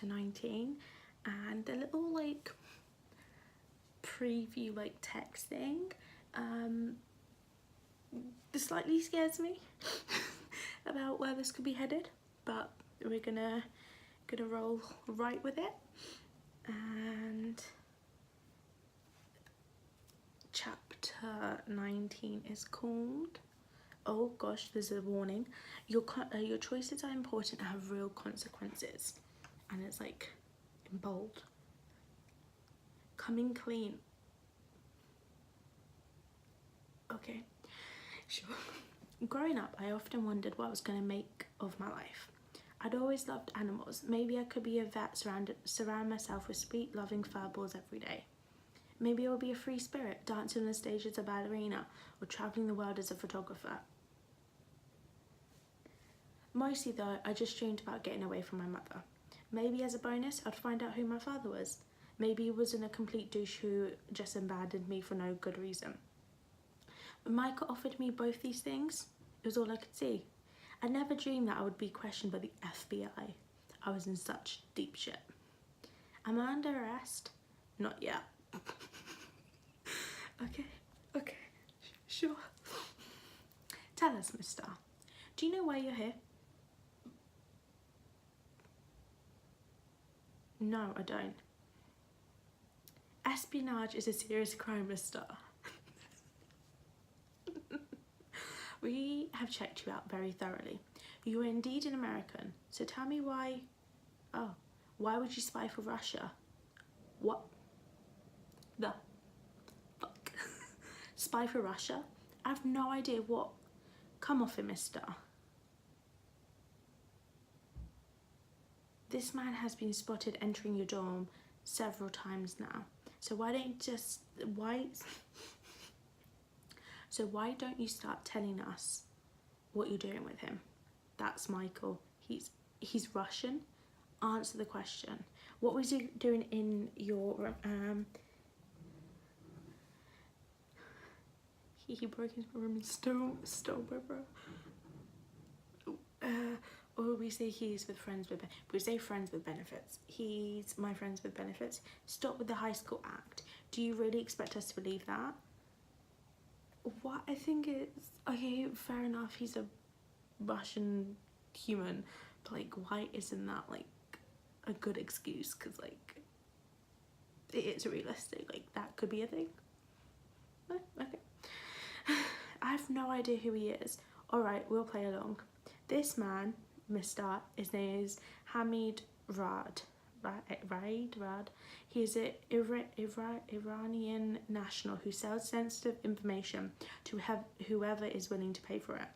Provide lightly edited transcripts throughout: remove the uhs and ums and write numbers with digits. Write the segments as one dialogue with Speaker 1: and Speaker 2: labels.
Speaker 1: chapter 19, and the little like preview like text thing this slightly scares me about where this could be headed, but we're gonna roll right with it. And chapter 19 is called, oh gosh, there's a warning, your choices are important and have real consequences, and it's like in bold. Coming clean. Okay, sure. Growing up, I often wondered what I was going to make of my life. I'd always loved animals. Maybe I could be a vet, surround myself with sweet, loving furballs every day. Maybe I would be a free spirit, dancing on the stage as a ballerina, or travelling the world as a photographer. Mostly though, I just dreamed about getting away from my mother. Maybe as a bonus, I'd find out who my father was. Maybe he wasn't a complete douche who just abandoned me for no good reason. When Michael offered me both these things, it was all I could see. I never dreamed that I would be questioned by the FBI. I was in such deep shit. Am I under arrest? Not yet. Okay, sure. Tell us, mister. Do you know why you're here? No, I don't. Espionage is a serious crime, mister. We have checked you out very thoroughly. You are indeed an American, so tell me why... Oh, why would you spy for Russia? What the fuck? Spy for Russia? I have no idea what... Come off it, mister. This man has been spotted entering your dorm several times now. So why don't you just... So why don't you start telling us what you're doing with him? That's Michael. He's Russian. Answer the question. What was he doing in your he broke into my room and stole my bro. Or we say he's with friends with, we say friends with benefits. He's my friends with benefits. Stop with the high school act. Do you really expect us to believe that? What? I think it's, okay, fair enough, he's a Russian human, but like, why isn't that like a good excuse? Because like, it's realistic, like that could be a thing. Okay. I have no idea who he is. Alright, we'll play along. This man, mister, his name is Hamid Rad. He is an Iranian national who sells sensitive information to whoever is willing to pay for it.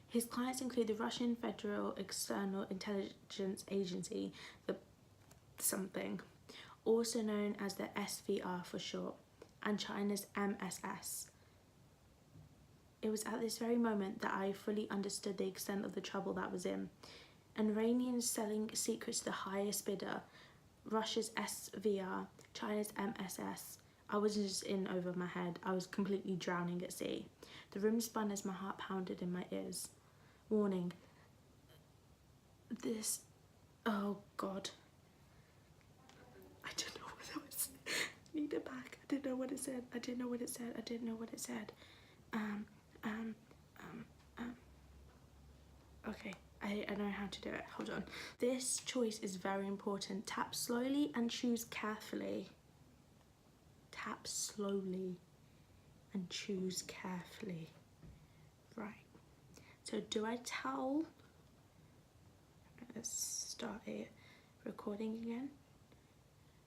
Speaker 1: His clients include the Russian Federal External Intelligence Agency, the something, also known as the SVR for short, and China's MSS. It was at this very moment that I fully understood the extent of the trouble that was in. An Iranians selling secrets to the highest bidder, Russia's SVR, China's MSS. I wasn't just in over my head, I was completely drowning at sea. The room spun as my heart pounded in my ears. Warning. This... Oh God. I don't know what that was. Need it back. I didn't know what it said. Okay. I know how to do it. Hold on. This choice is very important. Tap slowly and choose carefully. Tap slowly and choose carefully. Right. So do I tell... Let's start it recording again.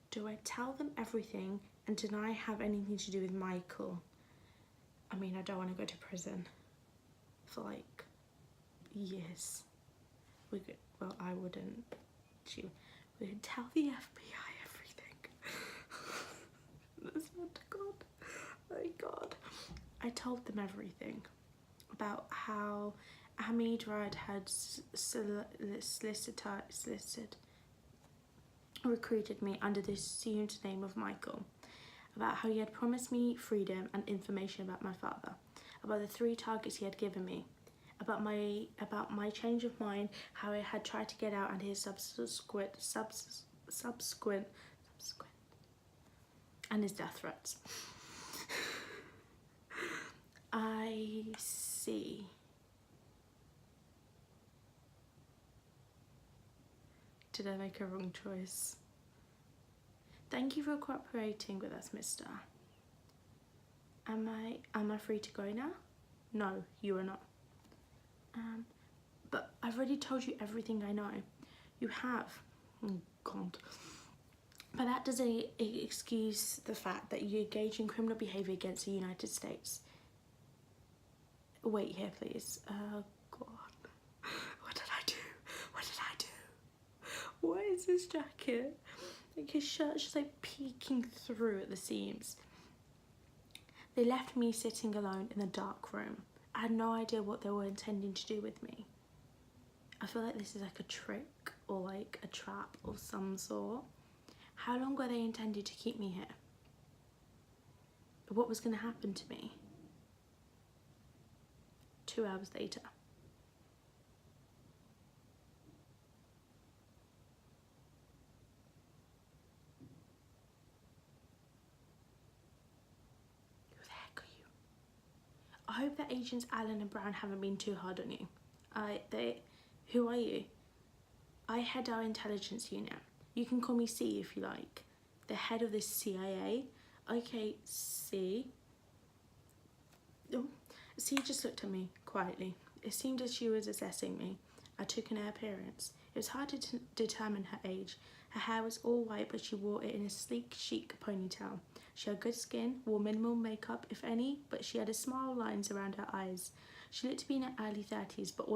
Speaker 1: Do I tell them everything and deny I have anything to do with Michael? I mean, I don't want to go to prison for like years. Well, I wouldn't. We could tell the FBI everything. That's not God. My God. I told them everything about how Hamid Rad had recruited me under the assumed name of Michael, about how he had promised me freedom and information about my father, about the 3 targets he had given me, about my change of mind, how I had tried to get out, and his subsequent and his death threats. I see. Did I make a wrong choice? Thank you for cooperating with us, mister. Am I free to go now? No, you are not. But I've already told you everything I know. You have. Oh, God. But that doesn't excuse the fact that you engage in criminal behaviour against the United States. Wait here, please. Oh, God. What did I do? What did I do? What is this jacket? Like, his shirt's just like peeking through at the seams. They left me sitting alone in the dark room. I had no idea what they were intending to do with me. I feel like this is like a trick or like a trap of some sort. How long were they intended to keep me here? What was going to happen to me? 2 hours later. Who the heck are you? I hope that Agents Allen and Brown haven't been too hard on you. Who are you? I head our intelligence unit. You can call me C if you like. The head of the CIA. Okay, C. Oh, C just looked at me quietly. It seemed as she was assessing me. I took in her appearance. It was hard to determine her age. Her hair was all white, but she wore it in a sleek, chic ponytail. She had good skin, wore minimal makeup, if any, but she had small lines around her eyes. She looked to be in her early 30s, but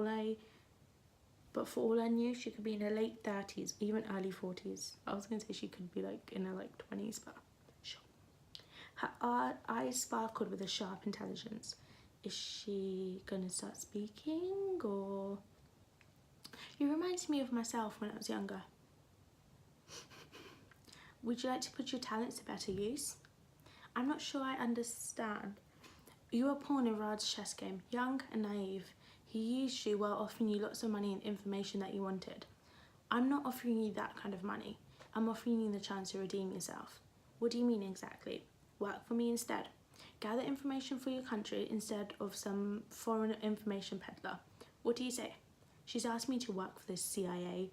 Speaker 1: for all I knew, she could be in her late 30s, even early 40s. I was going to say she could be like in her like 20s, but sure. Her eyes sparkled with a sharp intelligence. Is she going to start speaking, or... You reminded me of myself when I was younger. Would you like to put your talents to better use? I'm not sure I understand. You were a pawn in Rad's chess game, young and naive. He used you while offering you lots of money and information that you wanted. I'm not offering you that kind of money. I'm offering you the chance to redeem yourself. What do you mean exactly? Work for me instead. Gather information for your country instead of some foreign information peddler. What do you say? She's asked me to work for the CIA.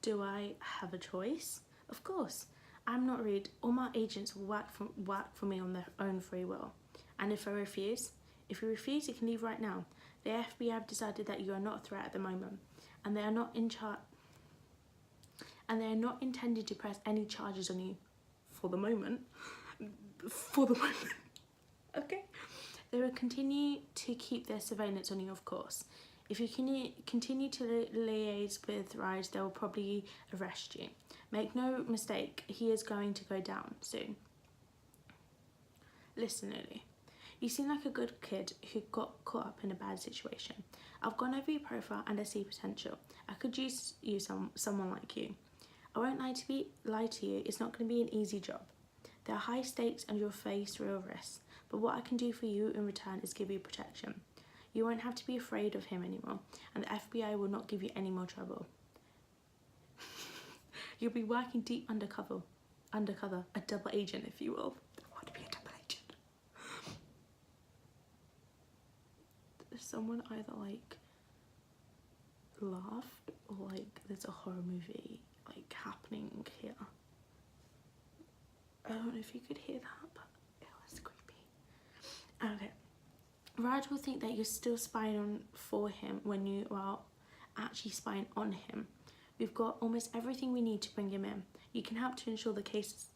Speaker 1: Do I have a choice? Of course. I'm not rude. All my agents will work for me on their own free will. And if I refuse? If you refuse, you can leave right now. The FBI have decided that you are not a threat at the moment, and they are not intended to press any charges on you for the moment. Okay? They will continue to keep their surveillance on you, of course. If you continue to liaise with Raj, they will probably arrest you. Make no mistake, he is going to go down soon. Listen, Lily. You seem like a good kid who got caught up in a bad situation. I've gone over your profile and I see potential. I could use someone like you. I won't lie to you, it's not going to be an easy job. There are high stakes and you'll face real risks, but what I can do for you in return is give you protection. You won't have to be afraid of him anymore, and the FBI will not give you any more trouble. You'll be working deep undercover, a double agent, if you will. I want to be a double agent. Someone either like laughed or like there's a horror movie like happening here. I don't know if you could hear that, but it was creepy. Okay. Raj will think that you're still spying on for him when you are actually spying on him. We've got almost everything we need to bring him in. You can help to ensure the case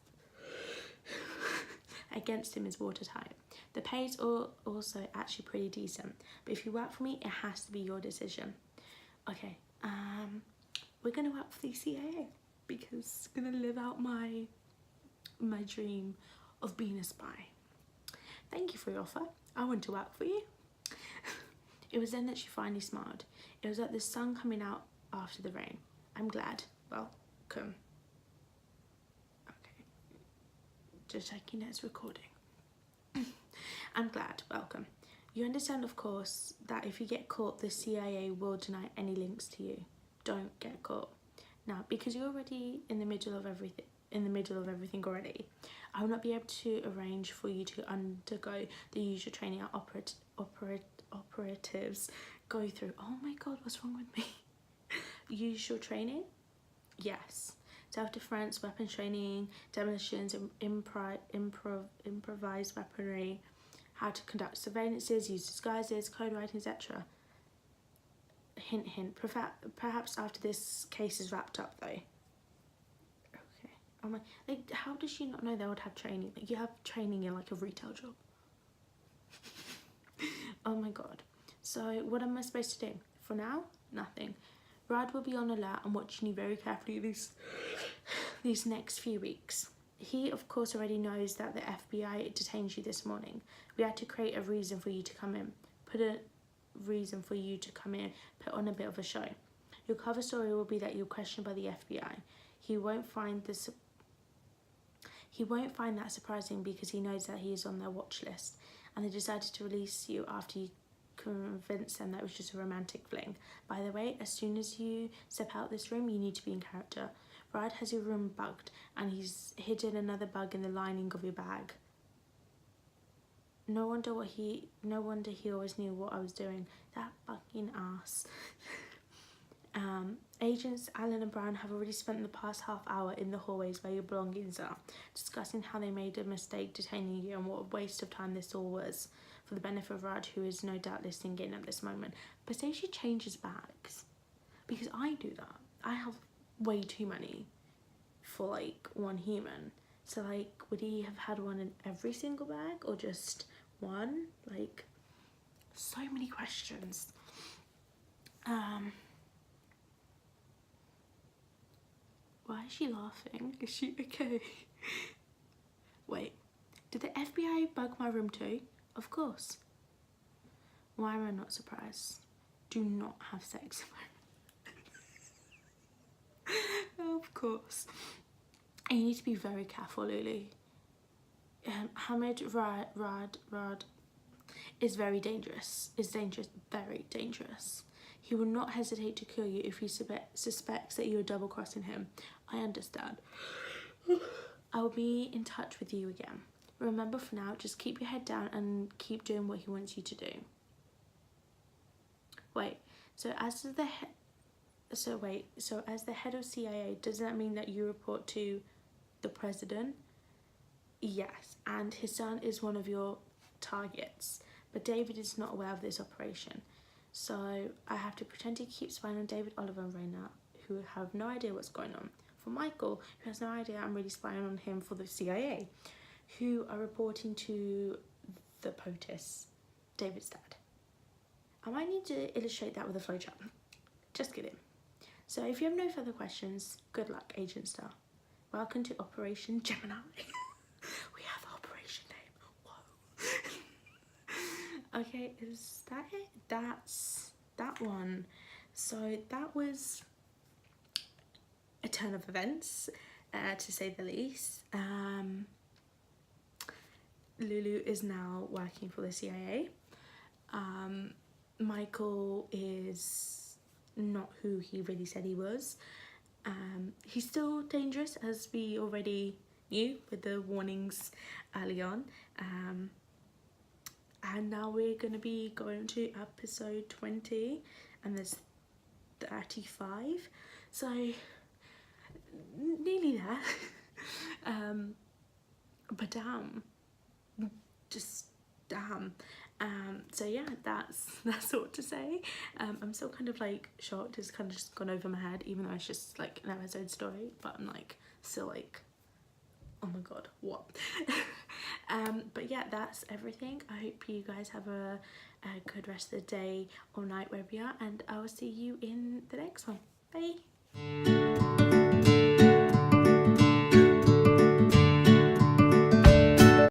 Speaker 1: against him is watertight. The pay is also actually pretty decent, but if you work for me, it has to be your decision. Okay, we're gonna work for the CIA because it's gonna live out my dream of being a spy. Thank you for your offer. I want to work for you. It was then that she finally smiled. It was like the sun coming out after the rain. I'm glad. Welcome. Okay. Just checking it's recording. I'm glad. Welcome. You understand, of course, that if you get caught, the CIA will deny any links to you. Don't get caught. Now, because you're already in the middle of everything already, I will not be able to arrange for you to undergo the usual training our operatives go through. Oh my god, what's wrong with me? Usual training? Yes. Self-defense, weapons training, demolitions, improvised weaponry, how to conduct surveillances, use disguises, code writing, etc. Hint, hint. Perhaps after this case is wrapped up, though. Okay. Oh my. Like, how does she not know they would have training? Like, you have training in like a retail job. Oh my god. So, what am I supposed to do? For now, nothing. Brad will be on alert and watching you very carefully these next few weeks. He, of course, already knows that the FBI detained you this morning. We had to create a reason for you to come in. Put on a bit of a show. Your cover story will be that you're questioned by the FBI. He won't find that surprising because he knows that he is on their watch list, and they decided to release you after you convinced them that it was just a romantic fling. By the way, as soon as you step out this room, you need to be in character. Brad has your room bugged, and he's hidden another bug in the lining of your bag. No wonder he always knew what I was doing. That fucking ass. Agents Allen and Brown have already spent the past half hour in the hallways where your belongings are, discussing how they made a mistake detaining you and what a waste of time this all was, for the benefit of Raj, who is no doubt listening in at this moment. But say she changes bags, because I do that. I have way too many for like one human. So like, would he have had one in every single bag or just one? Like, so many questions. Why is she laughing? Is she okay? Wait, did the FBI bug my room too? Of course. Why am I not surprised? Do not have sex in my room. Of course. And you need to be very careful, Lulu. Hamid Rad is very dangerous. Very dangerous. He will not hesitate to kill you if he suspects that you are double-crossing him. I understand. I will be in touch with you again. Remember, for now, just keep your head down and keep doing what he wants you to do. Wait, so as the head of CIA, does that mean that you report to the president? Yes, and his son is one of your targets, but David is not aware of this operation. So I have to pretend to keep spying on David, Oliver and Raina, who have no idea what's going on. For Michael, who has no idea I'm really spying on him for the CIA, who are reporting to the POTUS, David's dad. I might need to illustrate that with a flowchart. Just kidding. So if you have no further questions, good luck, Agent Star. Welcome to Operation Gemini. We have Operation name. Whoa. Okay, is that it? That's that one. So that was a turn of events, to say the least. Lulu is now working for the CIA. Michael is not who he really said he was. He's still dangerous, as we already knew with the warnings early on. And now we're going to be going to episode 20, and there's 35, so nearly there. But damn, just damn. So yeah, that's all to say. I'm still kind of like shocked. It's kind of just gone over my head, even though it's just like an episode story, but I'm like still like, oh my god, what? But yeah, that's everything. I hope you guys have a good rest of the day or night wherever you are, and I will see you in the next one. Bye.